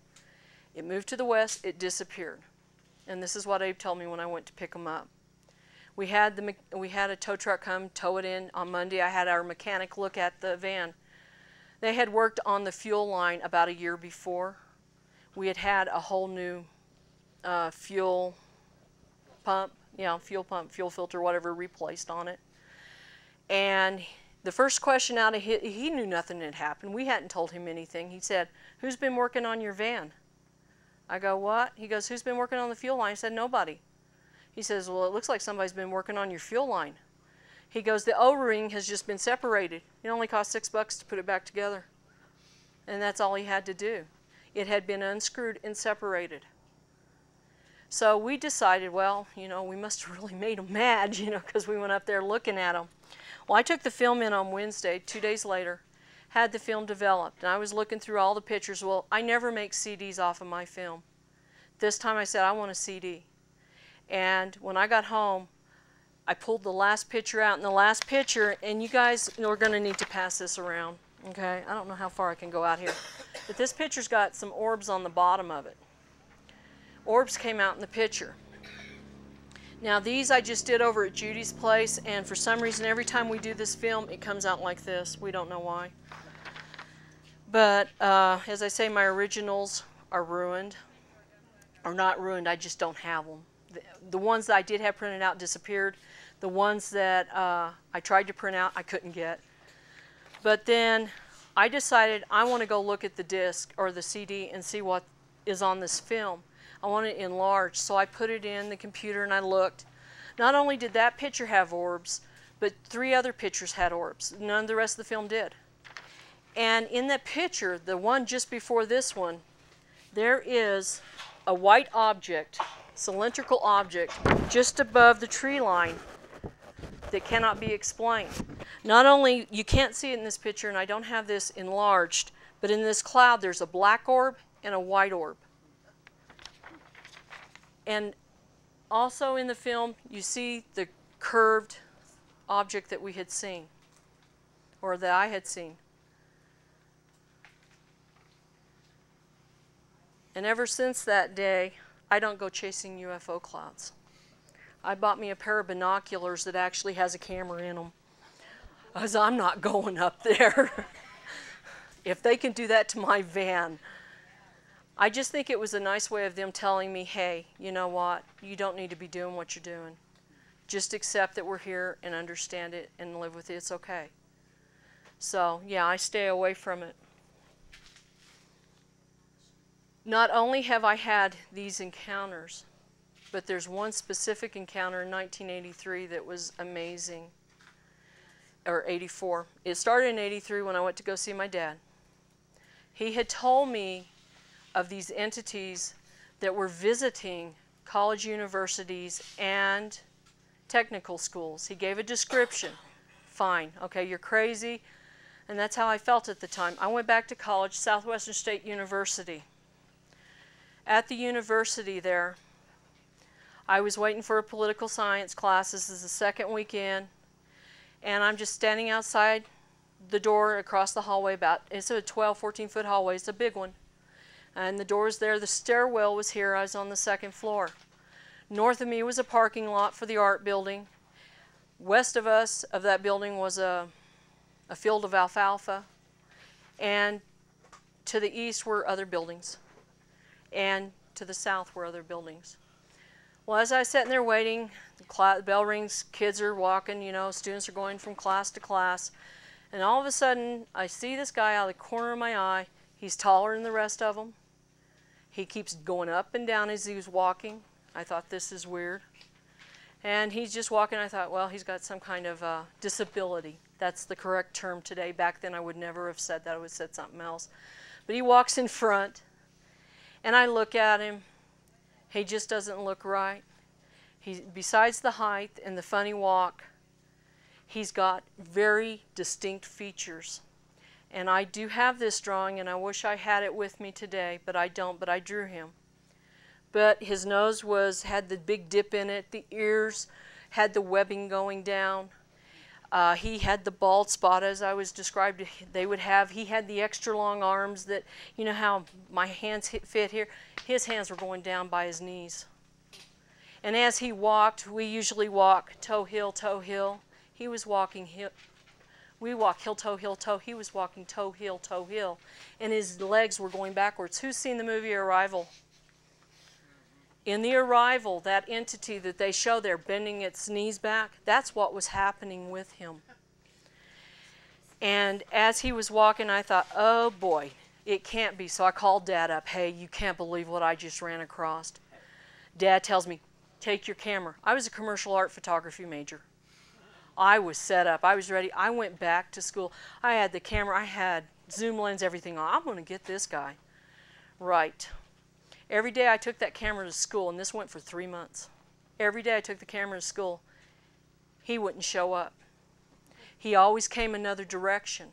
It moved to the west, it disappeared. And this is what Abe told me when I went to pick them up. We had a tow truck come tow it in on Monday. I had our mechanic look at the van. They had worked on the fuel line about a year before. We had had a whole new fuel pump, fuel filter, whatever, replaced on it. And the first question out of he knew nothing had happened. We hadn't told him anything. He said, who's been working on your van? I go, what? He goes, who's been working on the fuel line? I said, nobody. He says, well, it looks like somebody's been working on your fuel line. He goes, the O-ring has just been separated. It only cost $6 to put it back together. And that's all he had to do. It had been unscrewed and separated. So we decided, well, we must have really made them mad, because we went up there looking at them. Well, I took the film in on Wednesday, 2 days later, had the film developed, and I was looking through all the pictures. Well, I never make CDs off of my film. This time I said, I want a CD. And when I got home, I pulled the last picture out, and the last picture, and you guys are going to need to pass this around, okay? I don't know how far I can go out here. But this picture's got some orbs on the bottom of it. Orbs came out in the picture. Now these I just did over at Judy's place, and for some reason every time we do this film it comes out like this. We don't know why. But as I say, my originals are ruined. Or not ruined, I just don't have them. The ones that I did have printed out disappeared. The ones that I tried to print out I couldn't get. But then I decided I want to go look at the disc or the CD and see what is on this film. I want it enlarged, so I put it in the computer and I looked. Not only did that picture have orbs, but 3 other pictures had orbs. None of the rest of the film did. And in that picture, the one just before this one, there is a white object, cylindrical object, just above the tree line that cannot be explained. Not only, you can't see it in this picture, and I don't have this enlarged, but in this cloud there's a black orb and a white orb. And also in the film, you see the curved object that we had seen, or that I had seen. And ever since that day, I don't go chasing UFO clouds. I bought me a pair of binoculars that actually has a camera in them, because I'm not going up there. If they can do that to my van. I just think it was a nice way of them telling me, hey, you know what, you don't need to be doing what you're doing. Just accept that we're here and understand it and live with it. It's okay. So, yeah, I stay away from it. Not only have I had these encounters, but there's one specific encounter in 1983 that was amazing, or 84. It started in 83 when I went to go see my dad. He had told me of these entities that were visiting college universities and technical schools. He gave a description. Fine, okay, you're crazy. And that's how I felt at the time. I went back to college, Southwestern State University. At the university there, I was waiting for a political science class. This is the second weekend. And I'm just standing outside the door across the hallway. It's a 12, 14-foot hallway. It's a big one. And the door's there. The stairwell was here. I was on the second floor. North of me was a parking lot for the art building. West of us, of that building, was a field of alfalfa. And to the east were other buildings. And to the south were other buildings. Well, as I was sitting there waiting, the bell rings, kids are walking, you know, students are going from class to class. And all of a sudden, I see this guy out of the corner of my eye. He's taller than the rest of them. He keeps going up and down as he was walking. I thought, this is weird. And he's just walking. I thought, well, he's got some kind of disability. That's the correct term today. Back then, I would never have said that. I would have said something else. But he walks in front, and I look at him. He just doesn't look right. Besides the height and the funny walk, he's got very distinct features. And I do have this drawing, and I wish I had it with me today, but I don't, but I drew him. But his nose had the big dip in it. The ears had the webbing going down. He had the bald spot, as I was described. They would have. He had the extra long arms that, you know how my hands fit here? His hands were going down by his knees. And as he walked, we usually walk toe, heel. He was walking heel. We walk heel, toe. He was walking toe, heel. And his legs were going backwards. Who's seen the movie Arrival? In the Arrival, that entity that they show there bending its knees back, that's what was happening with him. And as he was walking, I thought, oh boy, it can't be. So I called Dad up. Hey, you can't believe what I just ran across. Dad tells me, take your camera. I was a commercial art photography major. I was set up. I was ready. I went back to school. I had the camera. I had zoom lens, everything on. I'm going to get this guy. Right. Every day I took that camera to school, and this went for 3 months. Every day I took the camera to school. He wouldn't show up. He always came another direction.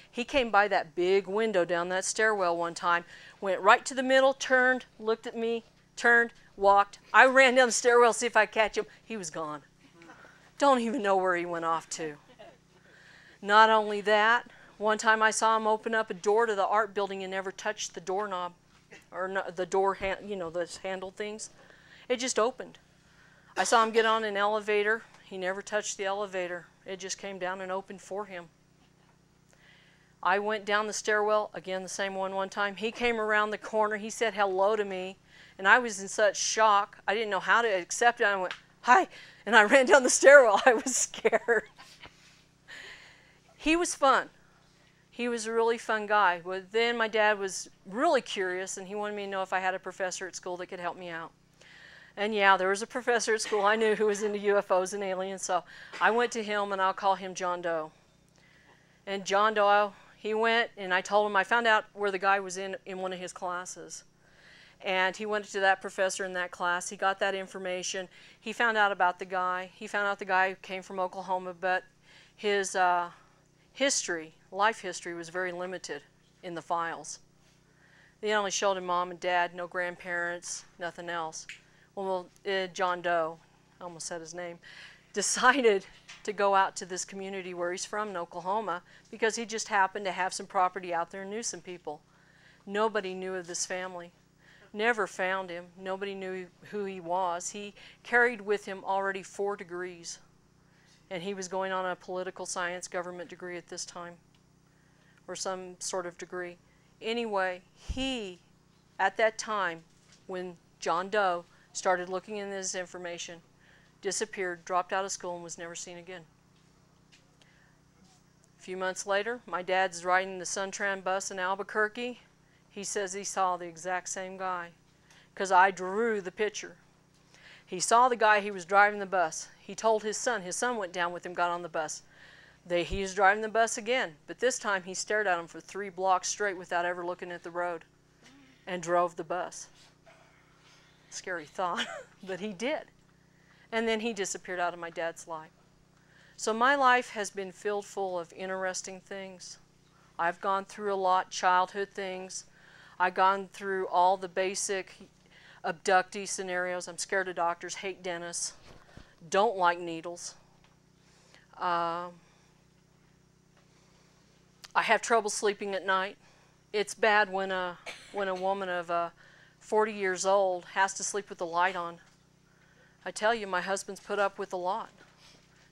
He came by that big window down that stairwell one time, went right to the middle, turned, looked at me, turned, walked. I ran down the stairwell to see if I could catch him. He was gone. Don't even know where he went off to. Not only that, one time I saw him open up a door to the art building and never touched the doorknob, or no, the door, you know, those handle things. It just opened. I saw him get on an elevator. He never touched the elevator. It just came down and opened for him. I went down the stairwell, again the same one time. He came around the corner. He said hello to me, and I was in such shock. I didn't know how to accept it. I went, hi, and I ran down the stairwell. I was scared. He was fun. He was a really fun guy. But then my dad was really curious, and he wanted me to know if I had a professor at school that could help me out. And yeah, there was a professor at school I knew who was into UFOs and aliens, so I went to him, and I'll call him John Doe. And John Doe, he went, and I told him, I found out where the guy was in one of his classes. And he went to that professor in that class. He got that information. He found out about the guy. He found out the guy came from Oklahoma, but his life history was very limited in the files. They only showed him mom and dad, no grandparents, nothing else. well, John Doe, I almost said his name, decided to go out to this community where he's from in Oklahoma because he just happened to have some property out there and knew some people. Nobody knew of this family. Never found him. Nobody knew who he was. He carried with him already 4 degrees, and he was going on a political science government degree at this time, or some sort of degree. Anyway, he, at that time, when John Doe started looking into this information, disappeared, dropped out of school, and was never seen again. A few months later, my dad's riding the Suntran bus in Albuquerque. He says he saw the exact same guy because I drew the picture. He saw the guy, he was driving the bus. He told his son went down with him, got on the bus. He was driving the bus again, but this time he stared at him for 3 blocks straight without ever looking at the road and drove the bus. Scary thought, but he did. And then he disappeared out of my dad's life. So my life has been filled full of interesting things. I've gone through a lot, childhood things. I've gone through all the basic abductee scenarios. I'm scared of doctors, hate dentists, don't like needles. I have trouble sleeping at night. It's bad when a woman of 40 years old has to sleep with the light on. I tell you, my husband's put up with a lot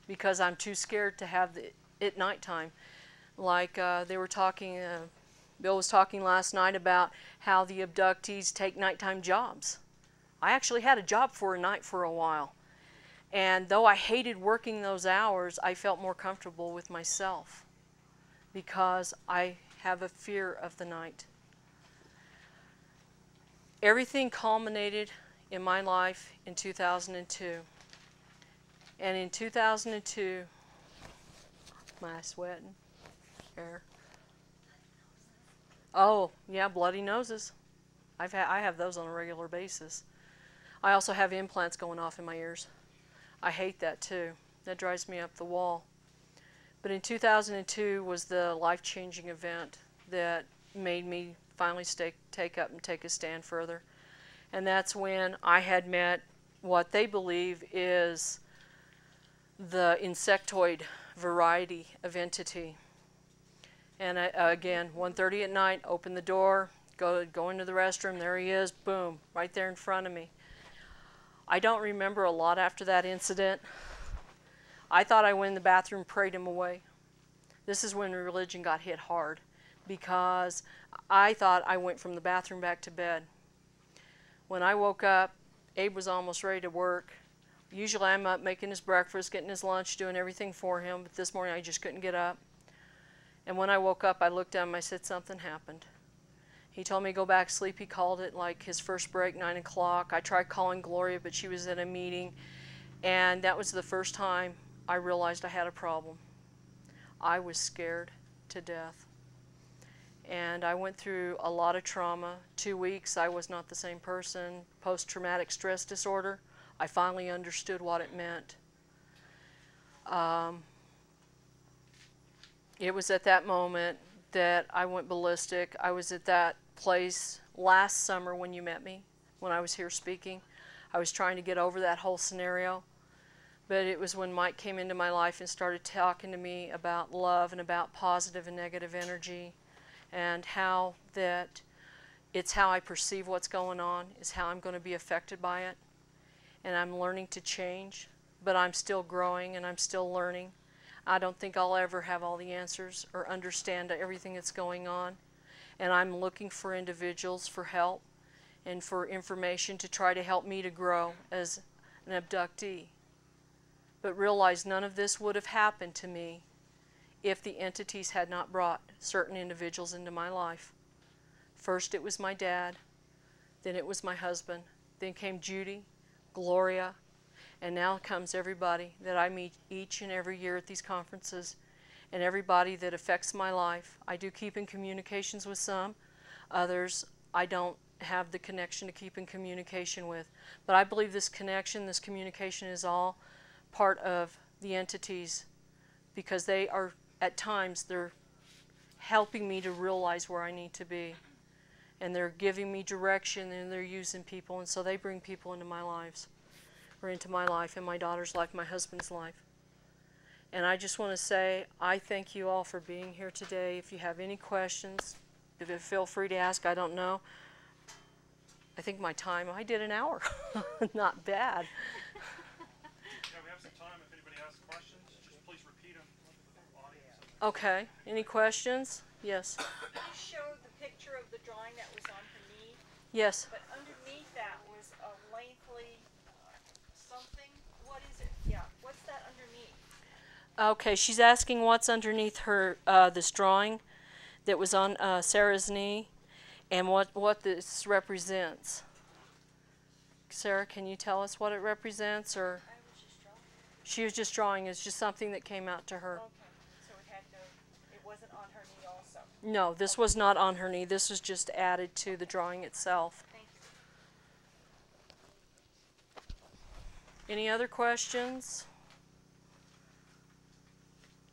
because I'm too scared to have it at nighttime. Like they were talking, Bill was talking last night about how the abductees take nighttime jobs. I actually had a job for a night for a while. And though I hated working those hours, I felt more comfortable with myself because I have a fear of the night. Everything culminated in my life in 2002. And in 2002, am I sweating? Air. Oh, yeah, bloody noses. I have those on a regular basis. I also have implants going off in my ears. I hate that too. That drives me up the wall. But in 2002 was the life-changing event that made me finally take up and take a stand further. And that's when I had met what they believe is the insectoid variety of entity. And again, 1:30 at night, open the door, go into the restroom, there he is, boom, right there in front of me. I don't remember a lot after that incident. I thought I went in the bathroom, prayed him away. This is when religion got hit hard because I thought I went from the bathroom back to bed. When I woke up, Abe was almost ready to work. Usually I'm up making his breakfast, getting his lunch, doing everything for him, but this morning I just couldn't get up. And when I woke up, I looked at him, I said, something happened. He told me to go back to sleep. He called it like his first break, 9 o'clock. I tried calling Gloria, but she was at a meeting. And that was the first time I realized I had a problem. I was scared to death. And I went through a lot of trauma. 2 weeks, I was not the same person. Post-traumatic stress disorder. I finally understood what it meant. It was at that moment that I went ballistic. I was at that place last summer when you met me, when I was here speaking. I was trying to get over that whole scenario. But it was when Mike came into my life and started talking to me about love and about positive and negative energy and how that it's how I perceive what's going on, is how I'm going to be affected by it. And I'm learning to change, but I'm still growing and I'm still learning. I don't think I'll ever have all the answers or understand everything that's going on. And I'm looking for individuals for help and for information to try to help me to grow as an abductee. But realize none of this would have happened to me if the entities had not brought certain individuals into my life. First it was my dad, then it was my husband, then came Judy, Gloria, and now comes everybody that I meet each and every year at these conferences, and everybody that affects my life. I do keep in communications with some. Others I don't have the connection to keep in communication with. But I believe this connection, this communication is all part of the entities because they are, at times, they're helping me to realize where I need to be. and they're giving me direction, and they're using people, and so they bring people into my lives, or into my life, and my daughter's life, my husband's life. And I just want to say, I thank you all for being here today. If you have any questions, feel free to ask. I don't know. I think my time, I did an hour. Not bad. Yeah, we have some time. If anybody has questions, just please repeat them for the audience. Okay. Any questions? Yes. You showed the picture of the drawing that was on her knee, Yes. but underneath that was a lengthy something. What is it? Yeah, what's that underneath? Okay, she's asking what's underneath her this drawing that was on Sarah's knee, and what this represents. Sarah, can you tell us what it represents, or? I was just drawing it. She was just drawing. It's just something that came out to her. Okay, so it wasn't on her knee also. No, this was not on her knee. This was just added to the drawing itself. Thank you. Any other questions?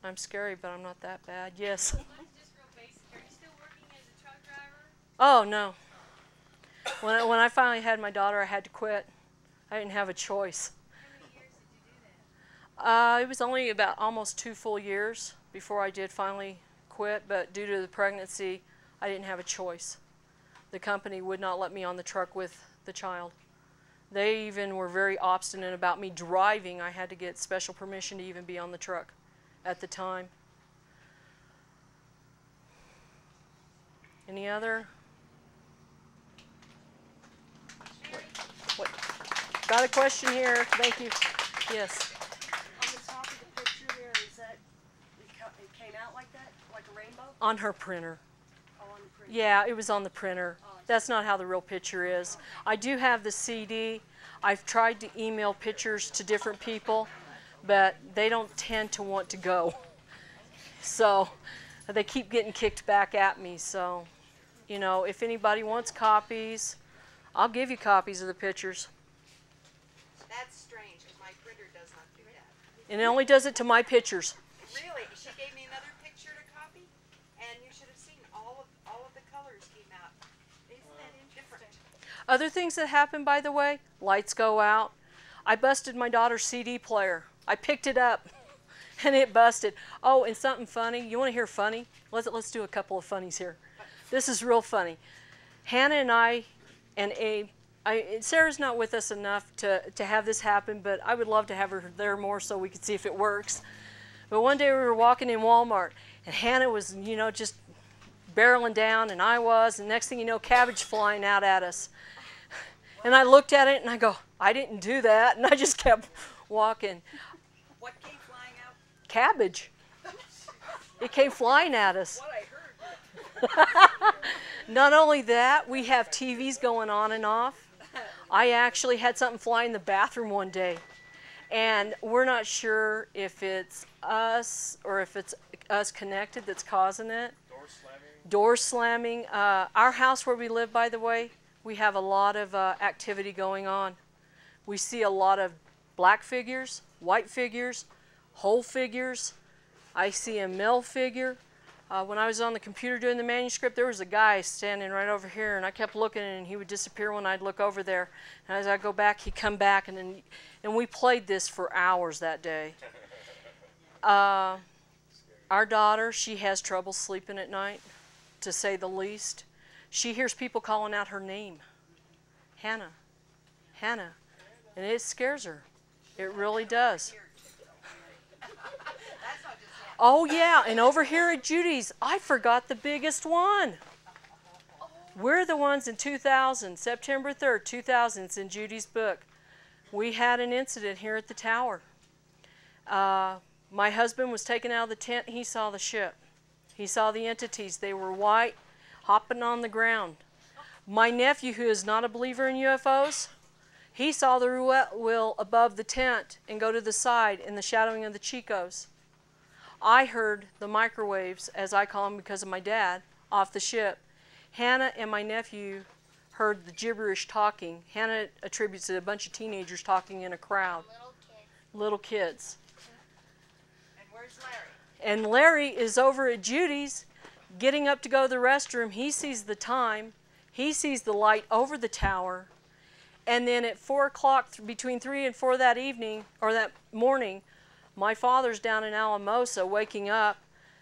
I'm scary, but I'm not that bad. Yes. Mine's just real basic. Are you still working as a truck driver? Oh, no. When I finally had my daughter, I had to quit. I didn't have a choice. How many years did you do that? It was only about almost 2 full years before I did finally quit, but due to the pregnancy, I didn't have a choice. The company would not let me on the truck with the child. They even were very obstinate about me driving. I had to get special permission to even be on the truck at the time. Any other? What? Got a question here. Thank you. Yes. On the top of the picture there, is that it came out like that, like a rainbow? On her printer. Oh, on the print. Yeah, it was on the printer. That's not how the real picture is. I do have the CD. I've tried to email pictures to different people, but they don't tend to want to go. So they keep getting kicked back at me. So, you know, if anybody wants copies, I'll give you copies of the pictures. That's strange, because my printer does not do that. And it only does it to my pictures. Really? She gave me another picture to copy, and you should have seen all of the colors came out. Isn't that interesting? Other things that happen, by the way, lights go out. I busted my daughter's CD player. I picked it up, and it busted. Oh, and something funny. You want to hear funny? Let's do a couple of funnies here. This is real funny. Hannah and I and Abe, Sarah's not with us enough to have this happen, but I would love to have her there more so we could see if it works. But one day we were walking in Walmart, and Hannah was, you know, just barreling down, and I was, and next thing you know, cabbage flying out at us. And I looked at it, and I go, I didn't do that, and I just kept walking. What came flying out? Cabbage. It came flying at us. What I heard. Not only that, we have TVs going on and off. I actually had something fly in the bathroom one day, and we're not sure if it's us or if it's us connected that's causing it. Door slamming. Our house where we live, by the way, we have a lot of activity going on. We see a lot of black figures, white figures, whole figures. I see a male figure. When I was on the computer doing the manuscript, there was a guy standing right over here, and I kept looking, and he would disappear when I'd look over there. And as I go back, he'd come back, and we played this for hours that day. Our daughter, she has trouble sleeping at night, to say the least. She hears people calling out her name, Hannah, Hannah, and it scares her. It really does. Oh yeah, and over here at Judy's, I forgot the biggest one. We're the ones in 2000, September 3rd, 2000, it's in Judy's book. We had an incident here at the tower. My husband was taken out of the tent, he saw the ship. He saw the entities, they were white, hopping on the ground. My nephew, who is not a believer in UFOs, he saw the roulette wheel above the tent and go to the side in the shadowing of the Chicos. I heard the microwaves, as I call them because of my dad, off the ship. Hannah and my nephew heard the gibberish talking. Hannah attributes it to a bunch of teenagers talking in a crowd. Little kids. And where's Larry? And Larry is over at Judy's getting up to go to the restroom. He sees the time. He sees the light over the tower, and then at 4 o'clock, between 3 and 4 that evening, or that morning, my father's down in Alamosa waking up,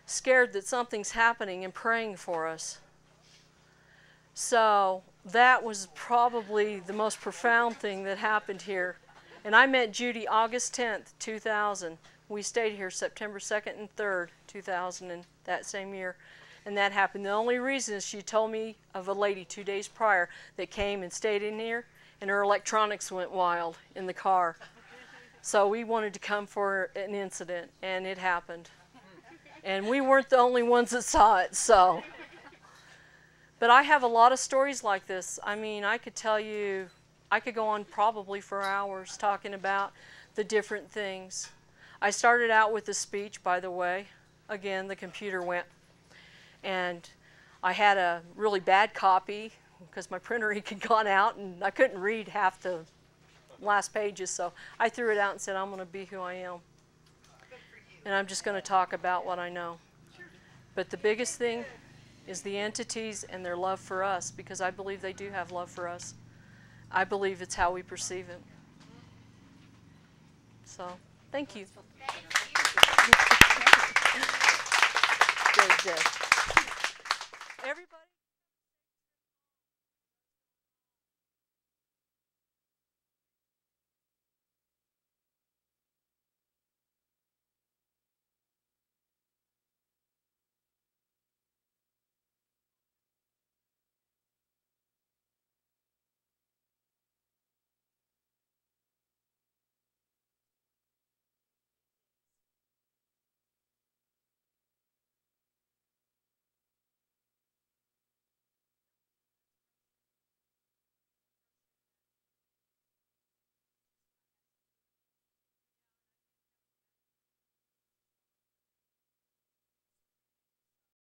scared that something's happening and praying for us. So that was probably the most profound thing that happened here. And I met Judy August 10th, 2000. We stayed here September 2nd and 3rd, 2000, and that same year. And that happened. The only reason is she told me of a lady 2 days prior that came and stayed in here, and her electronics went wild in the car. So we wanted to come for an incident, and it happened. And we weren't the only ones that saw it, so. But I have a lot of stories like this. I mean, I could tell you, I could go on probably for hours talking about the different things. I started out with a speech, by the way. Again, the computer went. And I had a really bad copy because my printer ink had gone out and I couldn't read half the last pages. So I threw it out and said, I'm going to be who I am. And I'm just going to talk about what I know. But the biggest thing is the entities and their love for us, because I believe they do have love for us. I believe it's how we perceive it. So, thank you. Good. Everybody.